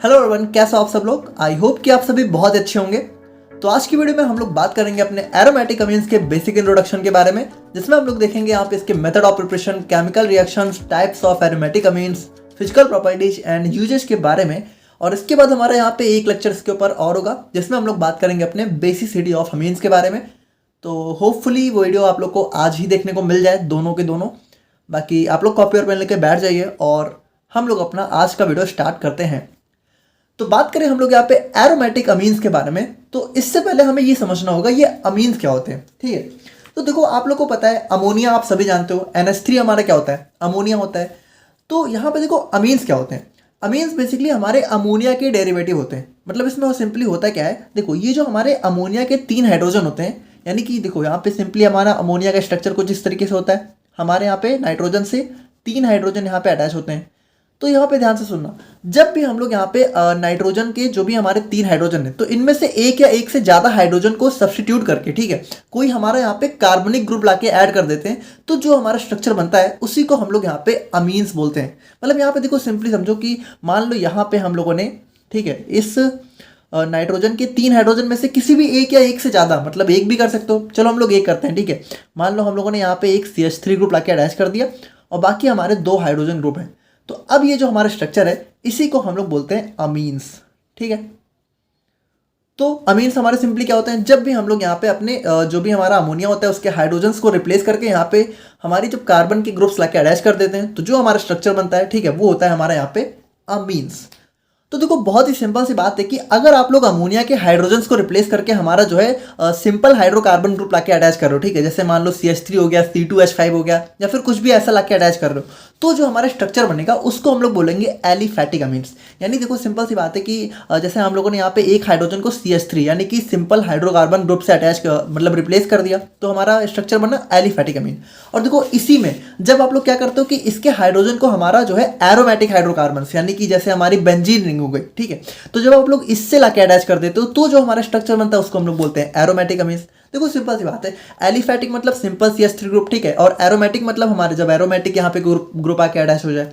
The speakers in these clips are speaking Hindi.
हेलो एवरीवन, कैसे हो आप सब लोग। आई होप कि आप सभी बहुत अच्छे होंगे। तो आज की वीडियो में हम लोग बात करेंगे अपने एरोमेटिक अमीन्स के बेसिक इंट्रोडक्शन के बारे में, जिसमें हम लोग देखेंगे यहाँ पे इसके method of preparation, chemical reactions, types of aromatic amines, physical properties and uses के बारे में। और इसके बाद हमारा यहाँ पे एक लेक्चर इसके ऊपर और होगा, जिसमें हम लोग बात करेंगे अपने बेसिसिटी ऑफ अमीन्स के बारे में। तो होपफुली वो वीडियो आप लोग को आज ही देखने को मिल जाए, दोनों के दोनों। बाकी आप लोग कॉपी और पेन लेके बैठ जाइए और हम लोग अपना आज का वीडियो स्टार्ट करते हैं। तो बात करें हम लोग यहाँ पे एरोमेटिक अमीन्स के बारे में, तो इससे पहले हमें ये समझना होगा ये अमीन्स क्या होते हैं। ठीक है, तो देखो आप लोग को पता है अमोनिया, आप सभी जानते हो NH3 हमारा क्या होता है, अमोनिया होता है। तो यहाँ पे देखो अमीन्स क्या होते हैं। अमीन्स बेसिकली हमारे अमोनिया के डेरिवेटिव होते हैं। मतलब इसमें वो सिंपली होता क्या है, देखो ये जो हमारे अमोनिया के 3 हाइड्रोजन होते हैं, यानी कि देखो यहाँ पे सिंपली हमारा अमोनिया का स्ट्रक्चर कुछ इस तरीके से होता है। हमारे यहाँ पे नाइट्रोजन से 3 हाइड्रोजन यहाँ पे अटैच होते हैं। तो यहाँ पे ध्यान से सुनना, जब भी हम लोग यहाँ पे नाइट्रोजन के जो भी हमारे 3 हाइड्रोजन है, तो इनमें से एक या एक से ज़्यादा हाइड्रोजन को सब्स्टिट्यूट करके, ठीक है, कोई हमारा यहाँ पे कार्बनिक ग्रुप लाके ऐड कर देते हैं, तो जो हमारा स्ट्रक्चर बनता है उसी को हम लोग यहाँ पे अमीन्स बोलते हैं। मतलब यहाँ पे देखो सिंपली समझो कि मान लो यहाँ पे हम लोगों ने, ठीक है, इस नाइट्रोजन के 3 हाइड्रोजन में से किसी भी एक या एक से ज़्यादा, मतलब एक भी कर सकते हो, चलो हम लोग एक करते हैं। ठीक है, मान लो हम लोगों ने यहाँ पे एक CH3 ग्रुप लाके अटैच कर दिया और बाकी हमारे 2 हाइड्रोजन ग्रुप हैं। तो अब ये जो हमारा स्ट्रक्चर है इसी को हम लोग बोलते हैं अमीन्स। ठीक है, तो अमीन्स हमारे सिंपली क्या होते हैं, जब भी हम लोग यहाँ पे अपने जो भी हमारा अमोनिया होता है उसके हाइड्रोजन्स को रिप्लेस करके यहाँ पे हमारी जब कार्बन के ग्रुप्स लाके अटैच कर देते हैं, तो जो हमारा स्ट्रक्चर बनता है, ठीक है, वो होता है हमारा यहाँ पे अमीन्स। तो देखो बहुत ही सिंपल सी बात है कि अगर आप लोग अमोनिया के हाइड्रोजन्स को रिप्लेस करके हमारा जो है सिंपल हाइड्रोकार्बन ग्रुप लाके अटैच कर रहे हो, ठीक है, जैसे मान लो CH3 हो गया, C2H5 हो गया, या फिर कुछ भी ऐसा लाके अटैच कर रहे हो, तो जो हमारा स्ट्रक्चर बनेगा उसको हम लोग बोलेंगे एलिफैटिक अमीन्स। यानी देखो सिंपल सी बात है कि जैसे हम लोगों ने यहाँ पे एक हाइड्रोजन को CH3 यानी कि सिंपल हाइड्रोकार्बन ग्रुप से अटैच मतलब रिप्लेस कर दिया, तो हमारा स्ट्रक्चर बना एलिफैटिक अमीन। और देखो इसी में जब आप लोग क्या करते हो कि इसके हाइड्रोजन को हमारा जो है एरोमेटिक हाइड्रोकार्बन, यानी कि जैसे हमारी बेंजीन रिंग हो गई, ठीक है, तो जब आप लोग इससे लाके अटैच कर देते हो, तो जो हमारा स्ट्रक्चर बनता है उसको हम लोग बोलते हैं एरोमेटिक अमीन्स। देखो सिंपल सी बात है, एलिफैटिक मतलब सिंपल CH3 ग्रुप, ठीक है, और एरोमेटिक मतलब हमारे जब एरोमेटिक यहाँ पे ग्रुप आके अटैच हो जाए,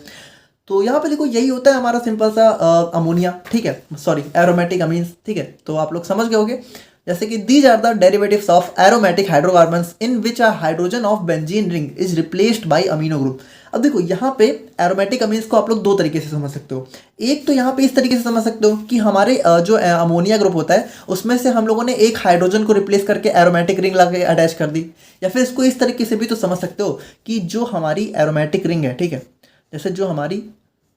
तो यहाँ पे देखो यही होता है हमारा सिंपल सा अमोनिया, ठीक है, सॉरी एरोमेटिक अमीन्स। ठीक है, तो आप लोग समझ गए होंगे, जैसे कि these are the derivatives of aromatic hydrocarbons in which a hydrogen of benzene ring is replaced by amino group. अब देखो यहाँ पे एरोमेटिक अमीन्स को आप लोग 2 तरीके से समझ सकते हो। एक तो यहाँ पे इस तरीके से समझ सकते हो कि हमारे जो अमोनिया ग्रुप होता है उसमें से हम लोगों ने एक हाइड्रोजन को रिप्लेस करके एरोमेटिक रिंग लाके अटैच कर दी। या फिर इसको इस तरीके से भी तो समझ सकते हो कि जो हमारी एरोमेटिक रिंग है, ठीक है, जैसे जो हमारी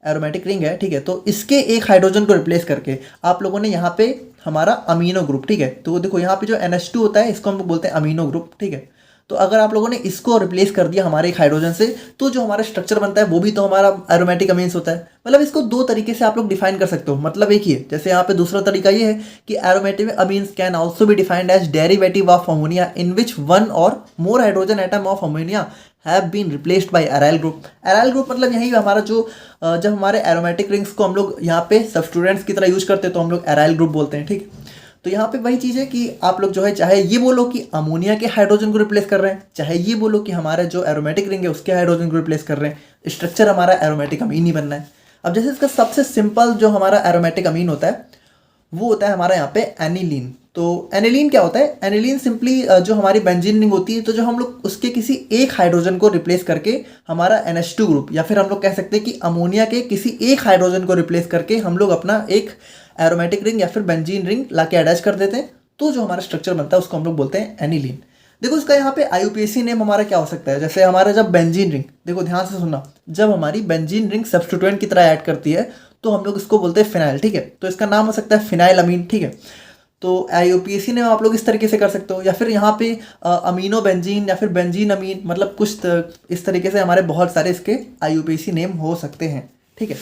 एरोमेटिक रिंग है, ठीक है, तो इसके एक हाइड्रोजन को रिप्लेस करके आप लोगों ने यहाँ पे हमारा अमीनो ग्रुप, ठीक है, तो देखो यहाँ पे जो NH2 होता है इसको हम लोग बोलते हैं अमीनो ग्रुप। ठीक है, तो अगर आप लोगों ने इसको रिप्लेस कर दिया हमारे एक हाइड्रोजन से, तो जो हमारा स्ट्रक्चर बनता है वो भी तो हमारा एरोमेटिक अमीन्स होता है। मतलब इसको 2 तरीके से आप लोग डिफाइन कर सकते हो, मतलब एक ही है। जैसे यहाँ पे दूसरा तरीका ये है कि aromatic amines can also be defined as derivative of ammonia in which 1 और more hydrogen atom of ammonia have been replaced by aryl group. Aryl group मतलब यही हमारा जो जब हमारे एरोमेटिक रिंग्स को हम लोग यहाँ पे सब्स्टिट्यूएंट्स की तरह यूज करते हैं तो हम लोग एराइल ग्रुप बोलते हैं। ठीक, तो यहाँ पे वही चीज़ है कि आप लोग जो है चाहे ये बोलो कि अमोनिया के हाइड्रोजन को रिप्लेस कर रहे हैं, चाहे ये बोलो कि हमारे जो एरोमेटिक रिंग है उसके हाइड्रोजन को रिप्लेस कर रहे हैं, स्ट्रक्चर हमारा एरोमेटिक अमीन ही बनना है। अब जैसे इसका सबसे सिंपल जो हमारा एरोमेटिक अमीन होता है वो होता है हमारा यहाँ पे एनिलीन। तो एनिलीन क्या होता है, एनिलीन सिंपली जो हमारी बेंजीन रिंग होती है, तो जो हम लोग उसके किसी एक हाइड्रोजन को रिप्लेस करके हमारा NH2 ग्रुप, या फिर हम लोग कह सकते हैं कि अमोनिया के किसी एक हाइड्रोजन को रिप्लेस करके हम लोग अपना एक एरोमेटिक रिंग या फिर बेंजीन रिंग लाके अटैच कर देते हैं, तो जो हमारा स्ट्रक्चर बनता है उसको हम लोग बोलते हैं एनिलीन। देखो इसका यहाँ पे IUPAC नेम हमारा क्या हो सकता है, जैसे हमारा जब बेंजीन रिंग, देखो ध्यान से सुनना, जब हमारी बेंजीन रिंग सब्स्टिट्यूएंट की तरह ऐड करती है तो हम लोग इसको बोलते हैं फिनाइल। ठीक है, तो इसका नाम हो सकता है फिनाइल अमीन। ठीक है, तो IUPAC नेम आप लोग इस तरीके से कर सकते हो, या फिर यहाँ पे अमीनो बेंजीन या फिर बेंजीन अमीन, मतलब कुछ इस तरीके से हमारे बहुत सारे इसके IUPAC नेम हो सकते हैं। ठीक है,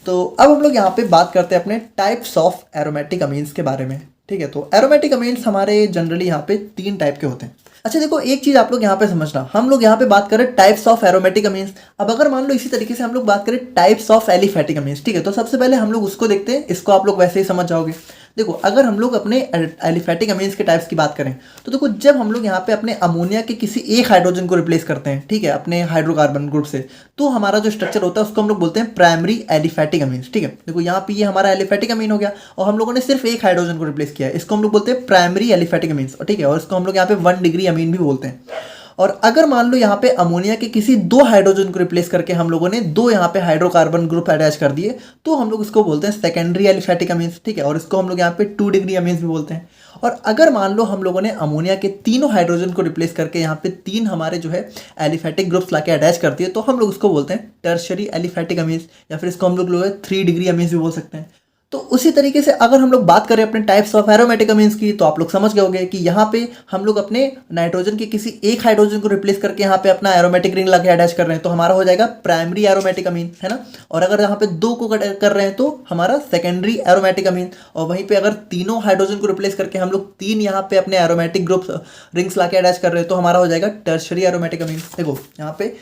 तो अब हम लोग यहाँ पे बात करते हैं अपने टाइप्स ऑफ एरोमेटिक अमीन्स के बारे में। ठीक है, तो एरोमेटिक अमीन्स हमारे जनरली यहाँ पे 3 टाइप के होते हैं। अच्छा देखो एक चीज़ आप लोग यहाँ पे समझना, हम लोग यहाँ पे बात करें टाइप्स ऑफ एरोमेटिक अमीन्स। अब अगर मान लो इसी तरीके से हम लोग बात करें टाइप्स ऑफ एलिफैटिक अमीन्स, ठीक है, तो सबसे पहले हम लोग उसको देखते हैं, इसको आप लोग वैसे ही समझ जाओगे। देखो अगर हम लोग अपने एलिफेटिक अमीन्स के टाइप्स की बात करें तो देखो जब हम लोग यहाँ पे अपने अमोनिया के किसी एक हाइड्रोजन को रिप्लेस करते हैं, ठीक है, अपने हाइड्रोकार्बन ग्रुप से, तो हमारा जो स्ट्रक्चर होता है उसको हम लोग बोलते हैं प्राइमरी एलिफेटिक अमीन्स। ठीक है, देखो यहाँ पे ये हमारा एलिफेटिक अमीन हो गया और हम लोगों ने सिर्फ एक हाइड्रोजन को रिप्लेस किया है, इसको हम लोग बोलते हैं प्राइमरी एलिफेटिक अमीन्स। ठीक है, और इसको हम लोग यहाँ पे 1 डिग्री अमीन भी बोलते हैं। और अगर मान लो यहाँ पे अमोनिया के किसी 2 हाइड्रोजन को रिप्लेस करके हम लोगों ने 2 यहाँ पे हाइड्रोकार्बन ग्रुप अटैच कर दिए, तो हम लोग इसको बोलते हैं सेकेंडरी एलिफेटिक अमीन्स। ठीक है, और इसको हम लोग यहाँ पे 2 डिग्री अमीन्स भी बोलते हैं। और अगर मान लो हम लोगों ने अमोनिया के तीनों हाइड्रोजन को रिप्लेस करके यहाँ पे 3 हमारे जो है एलिफेटिक ग्रुप्स लाके अटैच कर दिए, तो हम लोग उसको बोलते हैं टर्शरी एलिफेटिक अमीन्स, या फिर इसको हम लोग 3 डिग्री अमीन्स भी बोल सकते हैं। तो उसी तरीके से अगर हम लोग बात करें अपने टाइप्स ऑफ एरोमेटिक अमीन्स की, तो आप लोग समझ गए होंगे कि यहाँ पे हम लोग अपने नाइट्रोजन के किसी एक हाइड्रोजन को रिप्लेस करके यहाँ पे अपना एरोमेटिक रिंग लगा अटैच कर रहे हैं, तो हमारा हो जाएगा प्राइमरी एरोमेटिक अमीन, है ना। और अगर यहाँ पे 2 को कर रहे हैं तो हमारा सेकेंडरी एरोमेटिक अमीन। और वहीं पे अगर तीनों हाइड्रोजन को रिप्लेस करके हम लोग 3 यहाँ पे अपने एरोमेटिक ग्रुप रिंग्स ला के अटैच कर रहे हैं, तो हमारा हो जाएगा टर्शरी एरोमेटिक अमीन। देखो यहाँ पे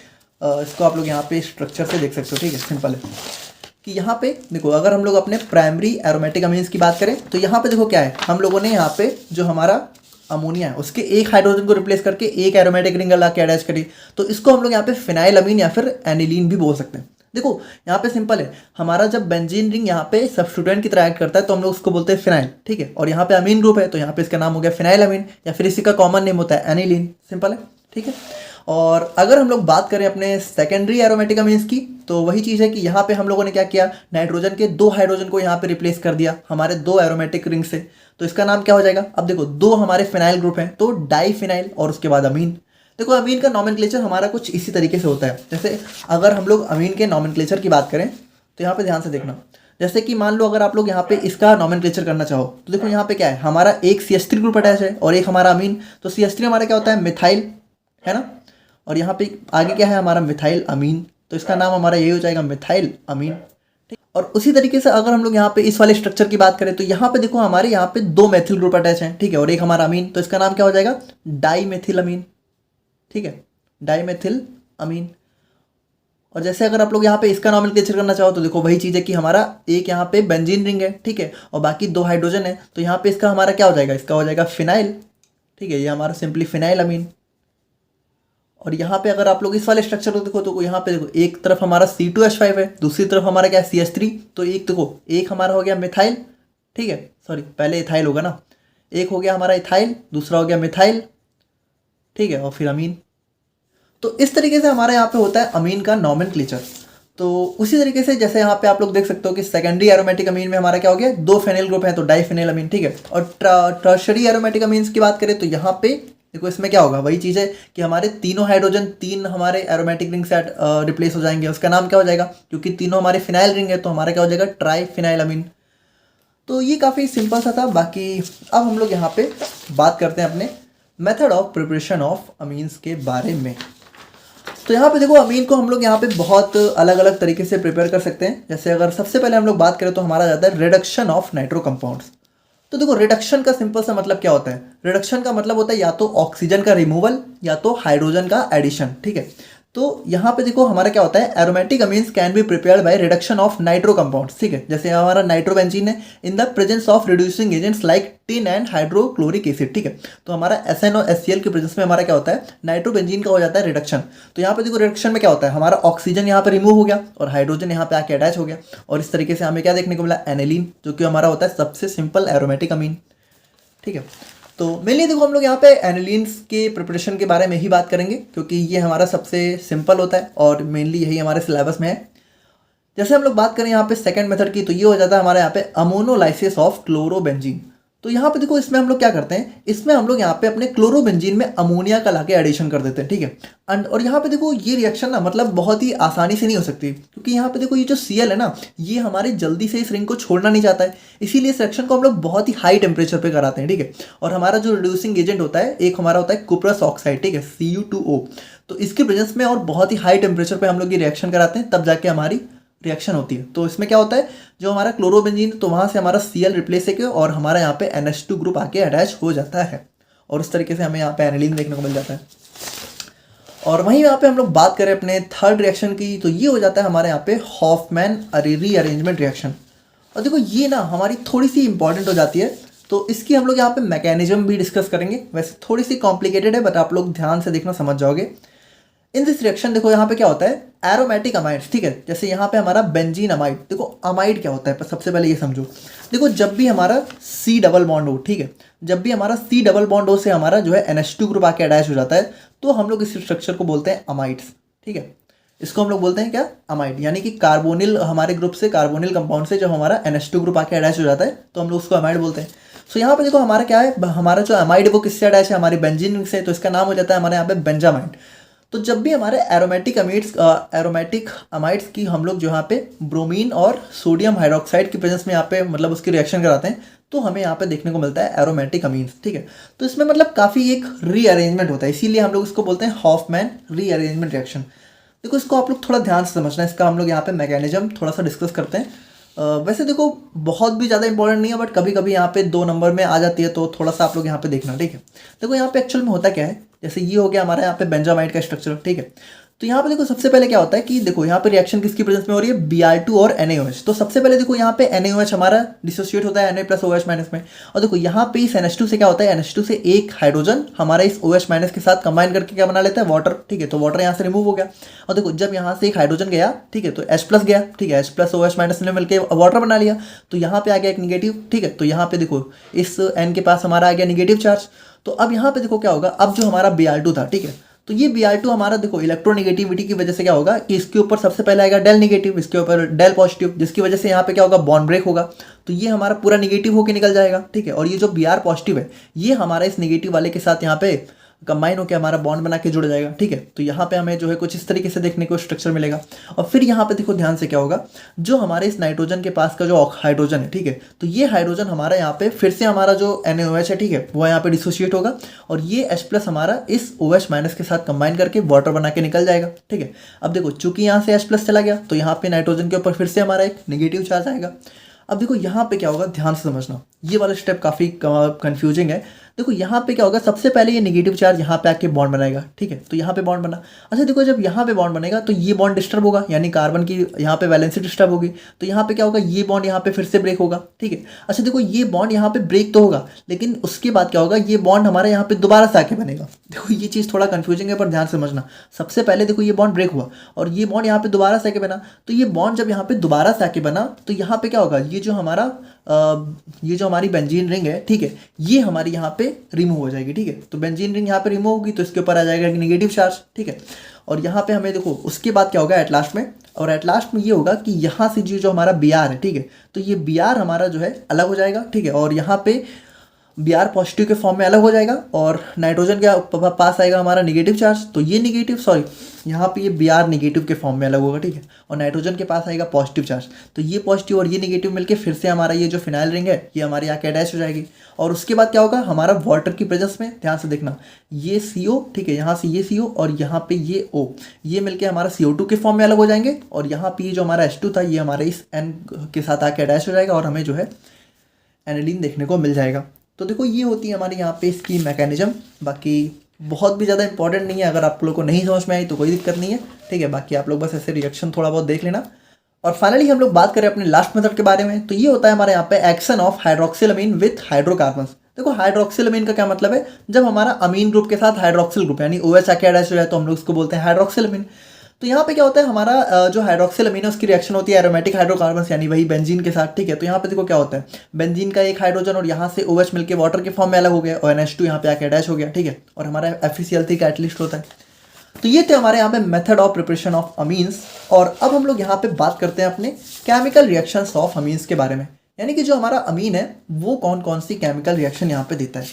इसको आप लोग यहाँ पे स्ट्रक्चर से देख सकते हो। ठीक है, सिंपल है कि यहाँ पे देखो अगर हम लोग अपने प्राइमरी एरोमेटिक अमीन्स की बात करें तो यहाँ पे देखो क्या है, हम लोगों ने यहाँ पे जो हमारा अमोनिया है उसके एक हाइड्रोजन को रिप्लेस करके एक एरोमेटिक रिंग ला के अटैच करी, तो इसको हम लोग यहाँ पे फिनाइल अमीन या फिर एनिलीन भी बोल सकते हैं। देखो यहाँ पे सिंपल है, हमारा जब बेंजीन रिंग यहाँ पे सब्स्टिट्यूएंट की तरह एक्ट करता है तो हम लोग उसको बोलते हैं फिनाइल। ठीक है, और यहाँ पे अमीन ग्रुप है तो यहाँ पे इसका नाम हो गया फिनाइल अमीन, या फिर इसी का कॉमन नेम होता है एनिलीन। सिंपल है, ठीक है। और अगर हम लोग बात करें अपने सेकेंडरी एरोमेटिक अमीन्स की, तो वही चीज़ है कि यहाँ पे हम लोगों ने क्या किया, नाइट्रोजन के 2 हाइड्रोजन को यहाँ पे रिप्लेस कर दिया हमारे 2 एरोमेटिक रिंग से, तो इसका नाम क्या हो जाएगा। अब देखो 2 हमारे फिनाइल ग्रुप हैं तो डाई फिनाइल और उसके बाद अमीन। देखो अमीन का नॉमेनक्लेचर हमारा कुछ इसी तरीके से होता है। जैसे अगर हम लोग अमीन के नॉमेनक्लेचर की बात करें तो यहाँ पे ध्यान से देखना, जैसे कि मान लो अगर आप लोग यहाँ पे इसका नॉमेनक्लेचर करना चाहो तो देखो यहाँ पे क्या है, हमारा एक CH3 ग्रुप अटैच है और एक हमारा अमीन, तो CH3 हमारा क्या होता है, मिथाइल, है ना। और यहाँ पे आगे क्या है हमारा मिथाइल अमीन, तो इसका नाम हमारा यही हो जाएगा मिथाइल अमीन। ठीक, और उसी तरीके से अगर हम लोग यहाँ पे इस वाले स्ट्रक्चर की बात करें तो यहाँ पे देखो हमारे यहाँ पे 2 मेथिल ग्रुप अटैच हैं, ठीक है, और एक हमारा अमीन, तो इसका नाम क्या हो जाएगा, डाई मेथिल अमीन। ठीक है, डाई मेथिल अमीन। और जैसे अगर आप लोग यहाँ पे इसका नॉमेनक्लेचर करना चाहो तो देखो वही चीज़ है कि हमारा एक यहाँ पे बेंजीन रिंग है, ठीक है, और बाकी 2 हाइड्रोजन है, तो यहाँ पे इसका हमारा क्या हो जाएगा, इसका हो जाएगा फिनाइल। ठीक है, ये हमारा सिंपली फिनाइल अमीन। और यहाँ पे अगर आप लोग इस वाले स्ट्रक्चर को देखो तो यहाँ पे देखो एक तरफ हमारा C2H5 है, दूसरी तरफ हमारा क्या है CH3, तो एक देखो एक हमारा हो गया मिथाइल, ठीक है, सॉरी पहले इथाइल होगा ना, एक हो गया हमारा इथाइल, दूसरा हो गया मिथाइल, ठीक है, और फिर अमीन। तो इस तरीके से हमारा यहाँ पे होता है अमीन का नॉमेनक्लेचर। तो उसी तरीके से जैसे यहाँ पे आप लोग देख सकते हो कि सेकेंडरी एरोमेटिक अमीन में हमारा क्या हो गया, 2 फेनिल ग्रुप है तो डाई फेनिल अमीन। ठीक है, और टर्शरी एरोमेटिक अमीन्स की बात करें तो यहाँ पे देखो इसमें क्या होगा, वही चीज़ है कि हमारे तीनों हाइड्रोजन 3 हमारे एरोमेटिक रिंग से रिप्लेस हो जाएंगे, उसका नाम क्या हो जाएगा, क्योंकि तीनों हमारे फिनाइल रिंग है तो हमारा क्या हो जाएगा, ट्राई फिनाइल अमीन। तो ये काफ़ी सिंपल सा था। बाकी अब हम लोग यहाँ पे बात करते हैं अपने method of preparation of amines के बारे में। तो यहाँ पे देखो अमीन को हम लोग यहाँ पे बहुत अलग अलग तरीके से प्रिपेयर कर सकते हैं। जैसे अगर सबसे पहले हम लोग बात करें तो हमारा जाता है रिडक्शन ऑफ नाइट्रो कंपाउंड्स। तो देखो रिडक्शन का सिंपल सा मतलब क्या होता है, रिडक्शन का मतलब होता है या तो ऑक्सीजन का रिमूवल या तो हाइड्रोजन का एडिशन। ठीक है, तो यहाँ पे देखो हमारा क्या होता है, aromatic amines can be prepared by reduction of nitro compounds. ठीक है, जैसे हमारा नाइट्रोबेंजीन है in the presence of reducing agents like tin and hydrochloric acid. ठीक है, तो हमारा SN और HCl के प्रेजेंस में हमारा क्या होता है, नाइट्रोबेंजीन का हो जाता है रिडक्शन। तो यहाँ पे देखो रिडक्शन में क्या होता है, हमारा ऑक्सीजन यहाँ पे रिमूव हो गया और हाइड्रोजन यहाँ पे आके अटैच हो गया, और इस तरीके से हमें क्या देखने को मिला, एनिलीन, जो कि हमारा होता है सबसे सिंपल एरोमेटिक अमीन। ठीक है, तो मेनली देखो हम लोग यहाँ पे एनिलीन्स के प्रिपरेशन के बारे में ही बात करेंगे क्योंकि ये हमारा सबसे सिंपल होता है और मेनली यही हमारे सिलेबस में है। जैसे हम लोग बात करें यहाँ पे सेकंड मेथड की, तो ये हो जाता है हमारे यहाँ पे अमोनोलाइसिस ऑफ क्लोरोबेंजीन। तो यहाँ पे देखो इसमें हम लोग क्या करते हैं, इसमें हम लोग यहाँ पे अपने क्लोरोबेंजीन में अमोनिया का लाके एडिशन कर देते हैं। ठीक है, और यहाँ पे देखो ये रिएक्शन ना मतलब बहुत ही आसानी से नहीं हो सकती क्योंकि यहाँ पे देखो ये जो Cl है ना, ये हमारे जल्दी से इस रिंग को छोड़ना नहीं चाहता है, इसीलिए इस रिएक्शन को हम लोग बहुत ही हाई टेम्परेचर पे कराते हैं। ठीक है, और हमारा जो रिड्यूसिंग एजेंट होता है एक हमारा होता है कुप्रस ऑक्साइड, ठीक है, Cu2O। तो इसके प्रेजेंस में और बहुत ही हाई टेम्परेचर पर हम लोग ये रिएक्शन कराते हैं, तब जाके हमारी रिएक्शन होती है। तो इसमें क्या होता है, जो हमारा क्लोरोबेंजीन तो वहाँ से हमारा Cl रिप्लेस है और हमारा यहाँ पे NH2 ग्रुप आके अटैच हो जाता है और उस तरीके से हमें यहाँ पे एनिलीन देखने को मिल जाता है। और वहीं यहाँ पे हम लोग बात करें अपने थर्ड रिएक्शन की, तो ये हो जाता है हमारे यहाँ पे हॉफमैन रीअरेंजमेंट रिएक्शन। और देखो ये ना हमारी थोड़ी सी इंपॉर्टेंट हो जाती है, तो इसकी हम लोग यहाँ पे मैकेनिज्म भी डिस्कस करेंगे। वैसे थोड़ी सी कॉम्प्लिकेटेड है बट आप लोग ध्यान से देखना समझ जाओगे। इन दिस रिएक्शन देखो यहाँ पे क्या होता है, एरोमेटिक अमाइड्स, ठीक है। जैसे यहाँ पे हमारा बेंजीन अमाइड, देखो अमाइड क्या होता है सबसे पहले ये समझो। देखो जब भी हमारा सी डबल बॉन्ड हो, ठीक है, जब भी हमारा सी डबल बॉन्ड हो से हमारा जो है NH2 ग्रुप आके अटैच हो जाता है, तो हम लोग इस स्ट्रक्चर को बोलते हैं अमाइड्स, ठीक है। इसको हम लोग बोलते हैं क्या, अमाइड, यानी कि कार्बोनिल, हमारे ग्रुप से कार्बोनिल कंपाउंड से जब हमारा NH2 ग्रुप आके अटैच हो जाता है तो हम लोग उसको अमाइड बोलते हैं। सो यहाँ पे देखो हमारा क्या है, हमारा जो अमाइड वो किससे अटैच है, हमारी बेंजीन से, तो इसका नाम हो जाता है हमारे यहाँ पे बेंजामाइड। तो जब भी हमारे एरोमेटिक अमाइड्स की हम लोग जो यहाँ पे ब्रोमीन और सोडियम हाइड्रोक्साइड की प्रेजेंस में यहाँ पे मतलब उसकी रिएक्शन कराते हैं, तो हमें यहाँ पे देखने को मिलता है एरोमेटिक अमीन्स, ठीक है। तो इसमें मतलब काफ़ी एक रीअरेंजमेंट होता है, इसीलिए हम लोग इसको बोलते हैं हॉफमैन रीअरेंजमेंट रिएक्शन। देखो इसको आप लोग थोड़ा ध्यान से समझना है, इसका हम लोग यहाँ पे मैकेनिज्म थोड़ा सा डिस्कस करते हैं। वैसे देखो बहुत भी ज़्यादा इंपॉर्टेंट नहीं है, बट कभी कभी यहाँ पे 2 नंबर में आ जाती है, तो थोड़ा सा आप लोग यहाँ पे देखना, ठीक है। देखो यहाँ पे एक्चुअल में होता क्या है, जैसे ये हो गया हमारा यहाँ पे बेंजामाइड का स्ट्रक्चर, ठीक है। तो यहाँ पे देखो सबसे पहले क्या होता है कि देखो यहाँ पे रिएक्शन किसकी प्रेजेंस में हो रही है, Br2 और NaOH। तो सबसे पहले देखो यहाँ पे NaOH हमारा डिसोसिएट होता है Na प्लस OH माइनस में, और देखो यहाँ पे इस NH2 से क्या होता है, NH2 से एक हाइड्रोजन हमारा इस OH माइनस के साथ कंबाइन करके क्या बना लेता है, वाटर, ठीक है। तो वाटर यहाँ से रिमूव हो गया, और देखो जब यहाँ से एक हाइड्रोजन गया, ठीक है, तो H प्लस गया, ठीक है, H प्लस OH माइनस ने मिलकर वाटर बना लिया, तो यहाँ पे आ गया एक निगेटिव, ठीक है। तो यहाँ पे देखो इस N के पास हमारा आ गया निगेटिव चार्ज। तो अब यहाँ पे देखो क्या होगा, अब जो हमारा Br2 था, ठीक है, तो ये Br2 हमारा देखो इलेक्ट्रोनिगेटिविटी की वजह से क्या होगा कि इसके ऊपर सबसे पहले आएगा डेल निगेटिव, इसके ऊपर डेल पॉजिटिव, जिसकी वजह से यहाँ पे क्या होगा, बॉन्ड ब्रेक होगा। तो ये हमारा पूरा निगेटिव होके निकल जाएगा, ठीक है। और ये जो Br पॉजिटिव है ये हमारा इस निगेटिव वाले के साथ यहाँ पे कंबाइन होकर हमारा बॉन्ड बना के जुड़ जाएगा, ठीक है। तो यहाँ पे हमें जो है कुछ इस तरीके से देखने को स्ट्रक्चर मिलेगा। और फिर यहाँ पे देखो ध्यान से क्या होगा, जो हमारे इस नाइट्रोजन के पास का जो हाइड्रोजन है, ठीक है, तो ये हाइड्रोजन हमारा यहाँ पे फिर से हमारा जो NaOH है, ठीक है, वो यहाँ पे डिसोसिएट होगा, और ये H प्लस हमारा इस OH माइनस के साथ कंबाइन करके वाटर बना के निकल जाएगा, ठीक है। अब देखो चूंकि यहाँ से H प्लस चला गया, तो यहाँ पे नाइट्रोजन के ऊपर फिर से हमारा एक निगेटिव चार्ज आएगा। अब देखो यहाँ पे क्या होगा, ध्यान से समझना, ये वाला स्टेप काफ़ी कंफ्यूजिंग है। देखो यहाँ पे क्या होगा, सबसे पहले ये नेगेटिव चार्ज यहाँ पे आके बॉन्ड बनाएगा, ठीक है। तो यहाँ पे बॉन्ड बना, अच्छा देखो जब यहाँ पे बॉन्ड बनेगा तो ये बॉन्ड डिस्टर्ब होगा, यानी कार्बन की यहाँ पे वैलेंसी डिस्टर्ब होगी, तो यहाँ पे क्या होगा, ये बॉन्ड यहाँ पे फिर से ब्रेक होगा, ठीक है। अच्छा देखो ये बॉन्ड यहाँ पे ब्रेक तो होगा, लेकिन उसके बाद क्या होगा, ये बॉन्ड हमारे यहाँ पे दोबारा से आके बनेगा। देखो ये चीज़ थोड़ा कंफ्यूजिंग है, पर ध्यान से समझना। सबसे पहले देखो ये बॉन्ड ब्रेक हुआ और ये बॉन्ड यहाँ पे दोबारा से आके बना, तो ये बॉन्ड जब यहाँ पे दोबारा से आके बना, तो यहाँ पे क्या होगा, ये जो हमारी बेंजीन रिंग है, ठीक है, ये हमारी यहाँ पे रिमूव हो जाएगी, ठीक है। तो बेंजीन रिंग यहाँ पे रिमूव होगी, तो इसके ऊपर आ जाएगा नेगेटिव चार्ज, ठीक है। और यहाँ पे हमें देखो उसके बाद क्या होगा एट लास्ट में, और एट लास्ट में ये होगा कि यहाँ से जो हमारा Br है, ठीक है, तो ये Br हमारा जो है अलग हो जाएगा, ठीक है। और यहाँ पे Br पॉजिटिव के फॉर्म में अलग हो जाएगा, और नाइट्रोजन के पास आएगा हमारा निगेटिव चार्ज, तो ये निगेटिव, सॉरी यहाँ पे ये Br निगेटिव के फॉर्म में अलग होगा, ठीक है। और नाइट्रोजन के पास आएगा पॉजिटिव चार्ज, तो ये पॉजिटिव और ये निगेटिव मिलके फिर से हमारा ये जो फिनाइल रिंग है ये हमारे यहाँ के अटैच हो जाएगी। और उसके बाद क्या होगा, हमारा वाटर की प्रेजेंस में, ध्यान से देखना, ये CO, ठीक है, यहाँ से ये CO और यहाँ पे ये O, ये मिलके हमारा CO2 के फॉर्म में अलग हो जाएंगे, और यहाँ पे जो हमारा H2 था ये हमारे इस N के साथ आके अटैच हो जाएगा, और हमें जो है एनिलीन देखने को मिल जाएगा। तो देखो ये होती है हमारी यहाँ पे इसकी मैकेनिज्म। बाकी बहुत भी ज़्यादा इंपॉर्टेंट नहीं है, अगर आप लोग को नहीं समझ में आई तो कोई दिक्कत नहीं है, ठीक है। बाकी आप लोग बस ऐसे रिएक्शन थोड़ा बहुत देख लेना। और फाइनली हम लोग बात करें अपने लास्ट मेथड के बारे में, तो ये होता है हमारे यहाँ पे एक्शन ऑफ हाइड्रोक्सिलअमीन विथ हाइड्रोकार्बन्स। देखो हाइड्रोक्सिलअमीन का क्या मतलब है, जब हमारा अमीन ग्रुप के साथ हाइड्रोक्सिल ग्रुप यानी OH आके अटैच हो जाए तो हम लोग उसको बोलते हैं हाइड्रोक्सिलअमीन। तो यहाँ पे क्या होता है, हमारा जो हाइड्रोक्सिलअमीन है उसकी रिएक्शन होती है एरोमेटिक हाइड्रोकार्बन्स यानी वही बेंजीन के साथ, ठीक है। तो यहाँ पे देखो क्या होता है, बेंजीन का एक हाइड्रोजन और यहाँ से OH मिलकर वाटर के फॉर्म में अलग हो गया, और NH2 यहाँ पे आके अटैच हो गया, ठीक है। और हमारा FeCl3 कैटलिस्ट होता है। तो ये थे हमारे यहाँ पे method of preparation of amines. और अब हम लोग यहाँ पे बात करते हैं अपने केमिकल रिएक्शंस ऑफ अमीन्स के बारे में, यानी कि जो हमारा अमीन है वो कौन कौन सी केमिकल रिएक्शन यहाँ पे देता है।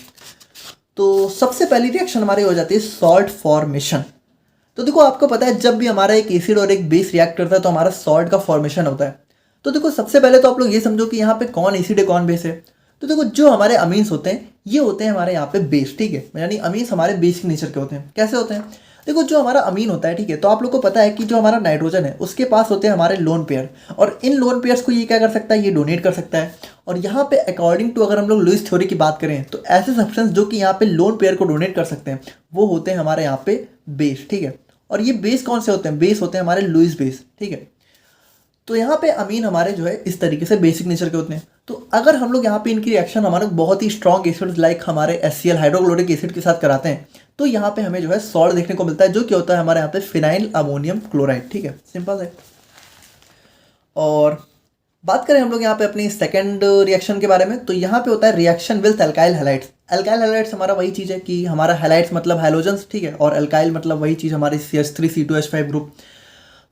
तो सबसे पहली रिएक्शन हमारी हो जाती है सॉल्ट फॉर्मेशन। तो देखो आपको पता है जब भी हमारा एक एसिड और एक बेस रिएक्ट करता है तो हमारा सॉल्ट का फॉर्मेशन होता है। तो देखो सबसे पहले तो आप लोग ये समझो कि यहाँ पे कौन एसिड है कौन बेस है। तो देखो जो हमारे अमीन्स होते हैं ये होते हैं हमारे यहाँ पे बेस, ठीक है, यानी अमीन्स हमारे बेसिक नेचर के होते हैं। कैसे होते हैं, देखो जो हमारा अमीन होता है, ठीक है, तो आप लोग को पता है कि जो हमारा नाइट्रोजन है उसके पास होते हैं हमारे लोन पेयर, और इन लोन पेयर्स को ये क्या कर सकता है, ये डोनेट कर सकता है। और यहाँ पे अकॉर्डिंग टू अगर हम लोग लुईस थ्योरी की बात करें तो ऐसे सब्सटेंस जो कि यहाँ पे लोन पेयर को डोनेट कर सकते हैं वो होते हैं हमारे यहाँ पे बेस, ठीक है। और ये बेस कौन से होते हैं, बेस होते हैं हमारे लुईस बेस, ठीक है। तो यहाँ पे अमीन हमारे जो है इस तरीके से बेसिक नेचर के होते हैं। तो अगर हम लोग यहाँ पे इनकी रिएक्शन हमारे बहुत ही स्ट्रॉन्ग एसिड्स लाइक हमारे HCl हाइड्रोक्लोरिक एसिड के साथ कराते हैं तो यहाँ पे हमें जो है सॉल्ट देखने को मिलता है, जो क्या होता है हमारे यहाँ पे फिनाइल अमोनियम क्लोराइड। ठीक है, सिंपल है। और बात करें हम लोग यहाँ पे अपनी सेकंड रिएक्शन के बारे में, तो यहाँ पे होता है reaction with alkyl halides. Alkyl halides हमारा वही चीज़ है कि हमारा हैलाइड्स मतलब हैलोजन्स, ठीक है, और अल्काइल मतलब वही चीज़ हमारी CH3C2H5 ग्रुप।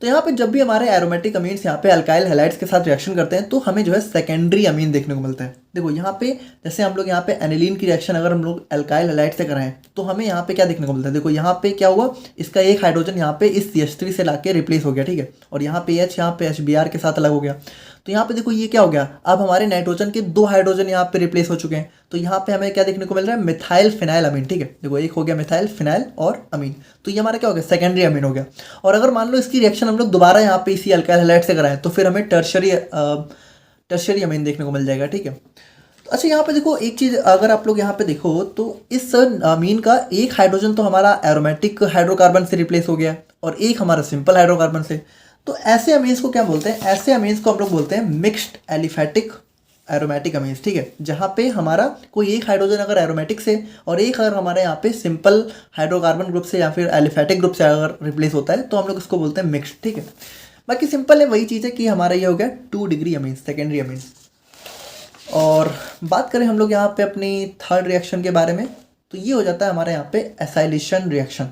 तो यहाँ पे जब भी हमारे एरोमेटिक अमीन्स यहाँ पे अल्काइल हैलाइड्स के साथ रिएक्शन करते हैं तो हमें जो है सेकेंडरी अमीन देखने को मिलता है। देखो यहाँ पे जैसे हम लोग यहाँ पे एनिलीन की रिएक्शन अगर हम लोग अल्काइल हैलाइड से कराएं तो हमें यहाँ पे क्या देखने को मिलता है। देखो यहाँ पे क्या हुआ, इसका एक हाइड्रोजन यहाँ पे इस CH3 से लाके रिप्लेस हो गया, ठीक है, और यहाँ पे HBr के साथ अलग हो गया। तो यहाँ पे देखो ये क्या हो गया, अब हमारे नाइट्रोजन के 2 हाइड्रोजन यहाँ पे रिप्लेस हो चुके हैं। तो यहाँ पे हमें क्या देखने को मिल रहा है, मिथाइल फिनाइल अमीन। ठीक है, देखो एक हो गया मिथाइल फिनाइल और अमीन, तो ये हमारा क्या हो गया, सेकेंडरी अमीन हो गया। और अगर मान लो इसकी रिएक्शन हम लोग दोबारा यहाँ पे इसी अल्काइल हैलाइड से कराएं तो फिर हमें टर्शरी अमीन देखने को मिल जाएगा। ठीक है, तो अच्छा यहाँ पे देखो एक चीज़, अगर आप लोग यहाँ पे देखो तो इस अमीन का एक हाइड्रोजन तो हमारा एरोमेटिक हाइड्रोकार्बन से रिप्लेस हो गया और एक हमारा सिंपल हाइड्रोकार्बन से। तो ऐसे अमीन्स को क्या बोलते हैं, ऐसे अमीन्स को हम लोग बोलते हैं मिक्स्ड एलिफैटिक एरोमेटिक अमीन्स। ठीक है, जहाँ पे हमारा कोई एक हाइड्रोजन अगर एरोमेटिक से और एक अगर हमारे यहाँ पे सिंपल हाइड्रोकार्बन ग्रुप से या फिर एलिफैटिक ग्रुप से अगर रिप्लेस होता है तो हम लोग इसको बोलते हैं मिक्स्ड। ठीक है, बाकी सिंपल है, वही चीज़ है कि हमारा ये हो गया 2 डिग्री अमीन्स, सेकेंडरी अमीन्स। और बात करें हम लोग यहाँ पे अपनी थर्ड रिएक्शन के बारे में, तो ये हो जाता है हमारे यहाँ पे एसाइलेशन रिएक्शन।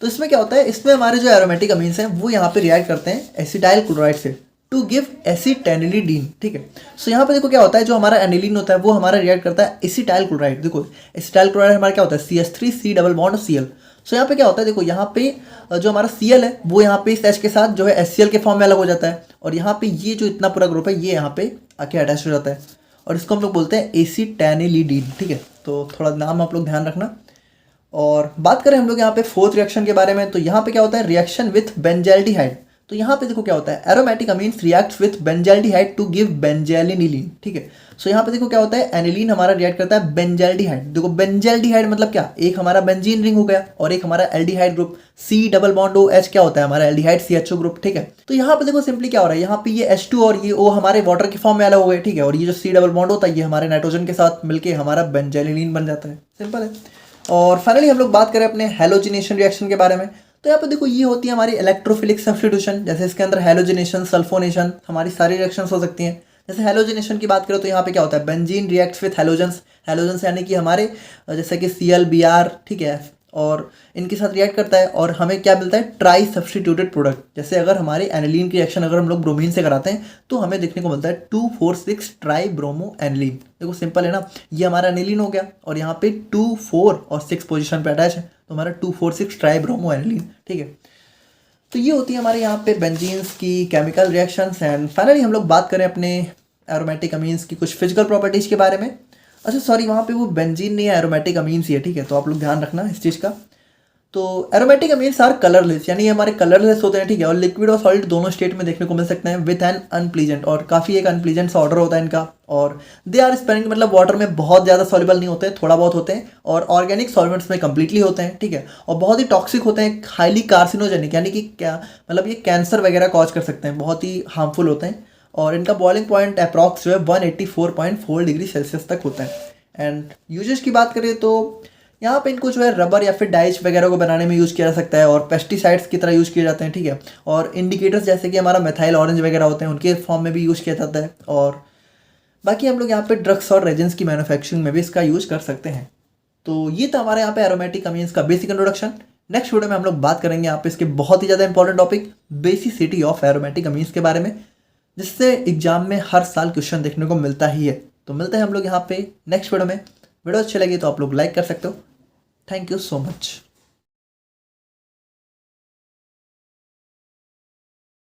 तो इसमें क्या होता है, इसमें हमारे जो एरोमेटिक अमीन्स हैं वो यहाँ पे रिएक्ट करते हैं एसिटाइल क्लोराइड से टू गिव एसिटेनिलीडीन। ठीक है, सो यहाँ पे देखो क्या होता है, जो हमारा एनिलीन होता है वो हमारा रिएक्ट करता है एसिटाइल क्लोराइड। देखो एसिटाइल क्लोराइड हमारा क्या होता है, CH3C डबल बॉन्ड Cl। सो यहाँ पे क्या होता है, देखो यहाँ पे जो हमारा Cl है वो यहाँ पे इस H के साथ जो है HCl के फॉर्म में अलग हो जाता है और यहाँ पे ये जो इतना पूरा ग्रुप है ये यहाँ पे आके अटैच हो जाता है और इसको हम लोग बोलते हैं एसिटेनिलीडीन। ठीक है, तो थोड़ा नाम आप लोग ध्यान रखना। और बात करें हम लोग यहाँ पे फोर्थ रिएक्शन के बारे में, तो यहाँ पे क्या होता है, रिएक्शन विथ बेंजाल्डिहाइड। तो यहाँ पे देखो क्या होता है, aromatic amines reacts with benzaldehyde to give benzalaniline. ठीक है, सो यहाँ पे देखो क्या होता है, एनिलीन हमारा रिएक्ट करता है बेंजाल्डिहाइड। देखो बेंजाल्डिहाइड मतलब क्या, एक हमारा बेंजीन रिंग हो गया और एक हमारा aldehyde group C double bond OH क्या होता है हमारा एल्डिहाइड CHO ग्रुप। ठीक है, तो यहाँ पे देखो सिंपली क्या हो रहा है, यहाँ पे ये H2 और ये O हमारे वाटर के फॉर्म में अलग हो गए। ठीक है, और ये जो C डबल बॉन्ड होता है ये हमारे नाइट्रोजन के साथ मिलकर हमारा बेंजालिनिलीन बन जाता है। सिंपल है। और फाइनली हम लोग बात करें अपने हैलोजिनेशन रिएक्शन के बारे में, तो यहाँ पे देखो ये होती है हमारी इलेक्ट्रोफिलिक सब्स्टिट्यूशन। जैसे इसके अंदर हैलोजिनेशन, सल्फोनेशन, हमारी सारी रिएक्शंस हो सकती हैं। जैसे हैलोजिनेशन की बात करें तो यहाँ पे क्या होता है, benzene reacts with halogens. Halogens यानी कि हमारे जैसे कि Cl Br, ठीक है, और इनके साथ रिएक्ट करता है और हमें क्या मिलता है, ट्राई सब्स्टिट्यूटेड प्रोडक्ट। जैसे अगर हमारे एनिलीन की रिएक्शन अगर हम लोग ब्रोमीन से कराते हैं तो हमें देखने को मिलता है 2,4,6 ट्राई ब्रोमो एनिलीन। देखो सिंपल है ना, ये हमारा एनिलीन हो गया और यहाँ पे 2, 4 और 6 पोजीशन पे अटैच है तो हमारा 2,4,6 ट्राई ब्रोमो एनिलीन। ठीक है, तो ये होती है हमारे यहाँ पे बेंजीन्स की केमिकल रिएक्शंस। एंड फाइनली हम लोग बात करें अपने एरोमेटिक अमीन्स की कुछ फिजिकल प्रॉपर्टीज़ के बारे में। अच्छा सॉरी, वहाँ पे वो बेंजीन नहीं है, एरोमेटिक अमीन्स ही है। ठीक है, तो आप लोग ध्यान रखना इस चीज़ का। तो एरोमेटिक अमीन्स आर कलरलेस, यानी ये हमारे कलरलेस होते हैं। ठीक है, और लिक्विड और सॉलिड दोनों स्टेट में देखने को मिल सकते हैं विथ एन अनप्लीजेंट, और काफ़ी एक अनप्लीजेंट सा ऑर्डर होता है इनका। और दे आर स्पेरिंग, मतलब वाटर में बहुत ज़्यादा सॉल्युबल नहीं होते, थोड़ा बहुत होते हैं, और ऑर्गेनिक सॉल्वेंट्स में कंप्लीटली होते हैं। ठीक है, और बहुत ही टॉक्सिक होते हैं, हाईली कार्सिनोजेनिक, यानी कि क्या मतलब ये कैंसर वगैरह कॉज कर सकते हैं, बहुत ही हार्मफुल होते हैं। और इनका बॉइलिंग पॉइंट अप्रॉक्स जो है 184.4 डिग्री सेल्सियस तक होता है। एंड यूजेस की बात करें तो यहाँ पे इनको जो है रबर या फिर डाइज वगैरह को बनाने में यूज़ किया जा सकता है और पेस्टिसाइड्स की तरह यूज़ किए जाते हैं। ठीक है, और इंडिकेटर्स जैसे कि हमारा मेथाइल ऑरेंज वगैरह होते हैं उनके फॉर्म में भी यूज़ किया जाता है। और बाकी हम लोग यहाँ पे ड्रग्स और रेजेंस की मैन्युफैक्चरिंग में भी इसका यूज़ कर सकते हैं। तो ये था हमारे यहाँ पे एरोमेटिक अमीन्स का बेसिक इंट्रोडक्शन। नेक्स्ट वीडियो में हम लोग बात करेंगे यहाँ पे इसके बहुत ही ज़्यादा important topic basicity of aromatic amines के बारे में, जिससे एग्जाम में हर साल क्वेश्चन देखने को मिलता ही है। तो मिलते हैं हम लोग यहाँ पे नेक्स्ट वीडियो में। वीडियो अच्छी लगी तो आप लोग लाइक कर सकते हो। Thank you so much.